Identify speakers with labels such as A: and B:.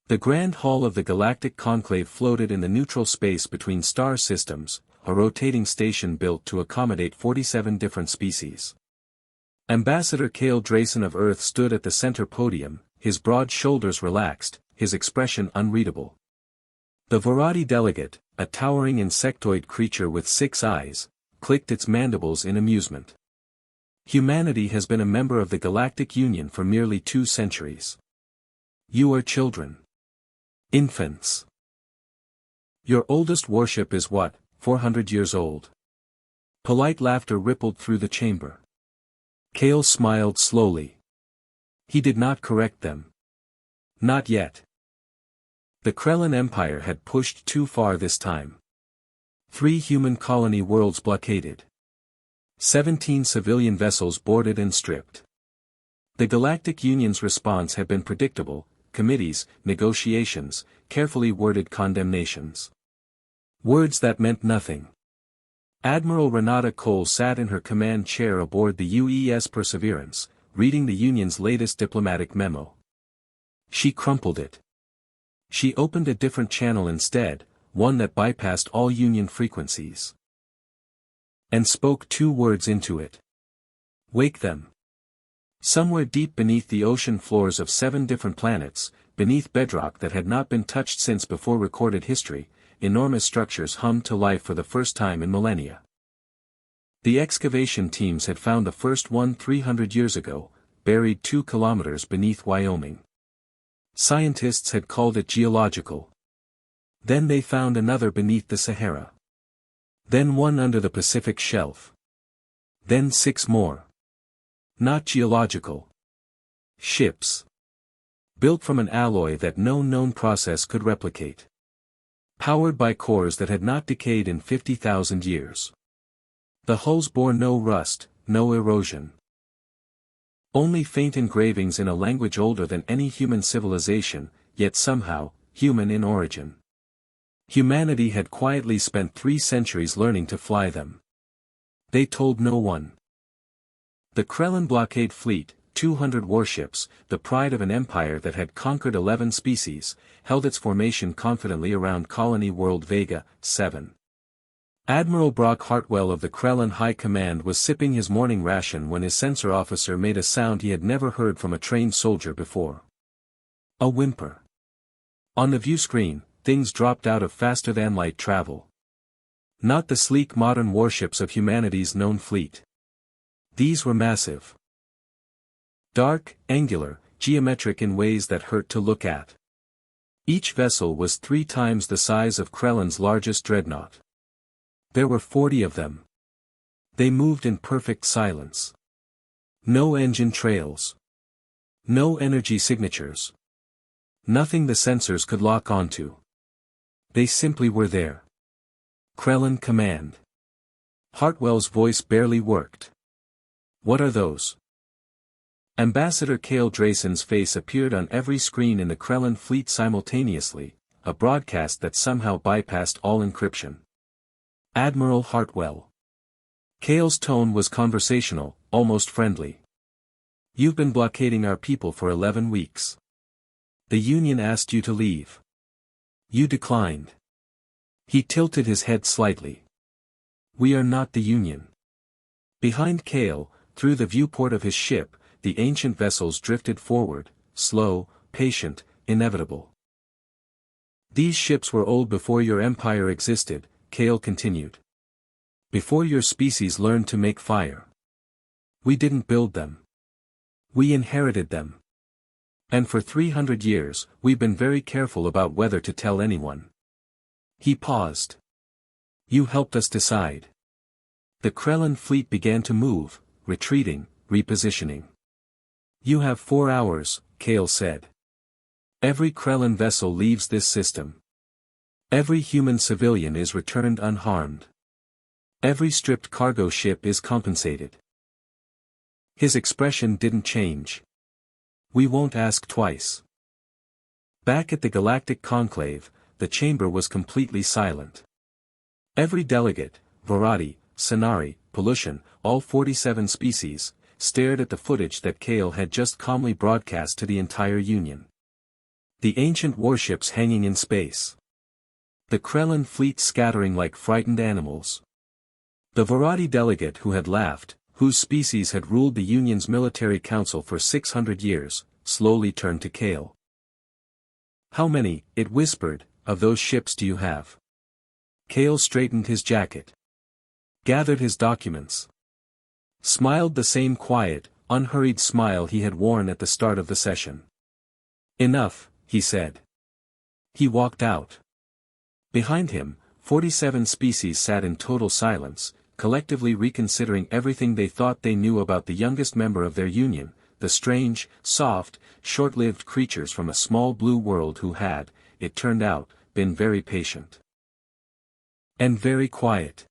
A: The Grand Hall of the Galactic Conclave floated in the neutral space between star systems, a rotating station built to accommodate 47 different species. Ambassador Cale Drayson of Earth stood at the center podium, his broad shoulders relaxed, his expression unreadable. The Varadi delegate, a towering insectoid creature with 6 eyes, clicked its mandibles in amusement. Humanity has been a member of the Galactic Union for merely 2 centuries. You are children. Infants. Your oldest warship is what, 400 years old? Polite laughter rippled through the chamber. Cale smiled slowly. He did not correct them. Not yet. The Krellin Empire had pushed too far this time. 3 human colony worlds blockaded. 17 civilian vessels boarded and stripped. The Galactic Union's response had been predictable: committees, negotiations, carefully worded condemnations. Words that meant nothing. Admiral Renata Cole sat in her command chair aboard the UES Perseverance, reading the Union's latest diplomatic memo. She crumpled it. She opened a different channel instead, one that bypassed all Union frequencies. And spoke 2 words into it. Wake them. Somewhere deep beneath the ocean floors of 7 different planets, beneath bedrock that had not been touched since before recorded history, enormous structures hummed to life for the first time in millennia. The excavation teams had found the first one 300 years ago, buried 2 kilometers beneath Wyoming. Scientists had called it geological. Then they found another beneath the Sahara. Then one under the Pacific Shelf. Then 6 more. Not geological. Ships. Built from an alloy that no known process could replicate. Powered by cores that had not decayed in 50,000 years. The hulls bore no rust, no erosion. Only faint engravings in a language older than any human civilization, yet somehow, human in origin. Humanity had quietly spent 3 centuries learning to fly them. They told no one. The Krellin blockade fleet, 200 warships, the pride of an empire that had conquered 11 species, held its formation confidently around Colony World Vega, 7. Admiral Brock Hartwell of the Krellin High Command was sipping his morning ration when his sensor officer made a sound he had never heard from a trained soldier before. A whimper. On the view screen, things dropped out of faster-than-light travel. Not the sleek modern warships of humanity's known fleet. These were massive. Dark, angular, geometric in ways that hurt to look at. Each vessel was 3 times the size of Krellin's largest dreadnought. There were 40 of them. They moved in perfect silence. No engine trails. No energy signatures. Nothing the sensors could lock onto. They simply were there. Krellin Command. Hartwell's voice barely worked. What are those? Ambassador Cale Drayson's face appeared on every screen in the Krellin fleet simultaneously, a broadcast that somehow bypassed all encryption. Admiral Hartwell. Cale's tone was conversational, almost friendly. You've been blockading our people for 11 weeks. The Union asked you to leave. You declined. He tilted his head slightly. We are not the Union. Behind Cale, through the viewport of his ship, the ancient vessels drifted forward, slow, patient, inevitable. These ships were old before your empire existed, Cale continued. Before your species learned to make fire. We didn't build them. We inherited them. And for 300 years, we've been very careful about whether to tell anyone. He paused. You helped us decide. The Krellin fleet began to move, retreating, repositioning. You have 4 hours, Cale said. Every Krellin vessel leaves this system. Every human civilian is returned unharmed. Every stripped cargo ship is compensated. His expression didn't change. We won't ask twice. Back at the Galactic Conclave, the chamber was completely silent. Every delegate, Varadi, Sonari, Pollution, all 47 species, stared at the footage that Cale had just calmly broadcast to the entire Union. The ancient warships hanging in space. The Krellin fleet scattering like frightened animals. The Varadi delegate who had laughed, whose species had ruled the Union's military council for 600 years, slowly turned to Kale. "How many," it whispered, "of those ships do you have?" Kale straightened his jacket. Gathered his documents. Smiled the same quiet, unhurried smile he had worn at the start of the session. "Enough," he said. He walked out. Behind him, 47 species sat in total silence, collectively reconsidering everything they thought they knew about the youngest member of their union, the strange, soft, short-lived creatures from a small blue world who had, it turned out, been very patient. And very quiet.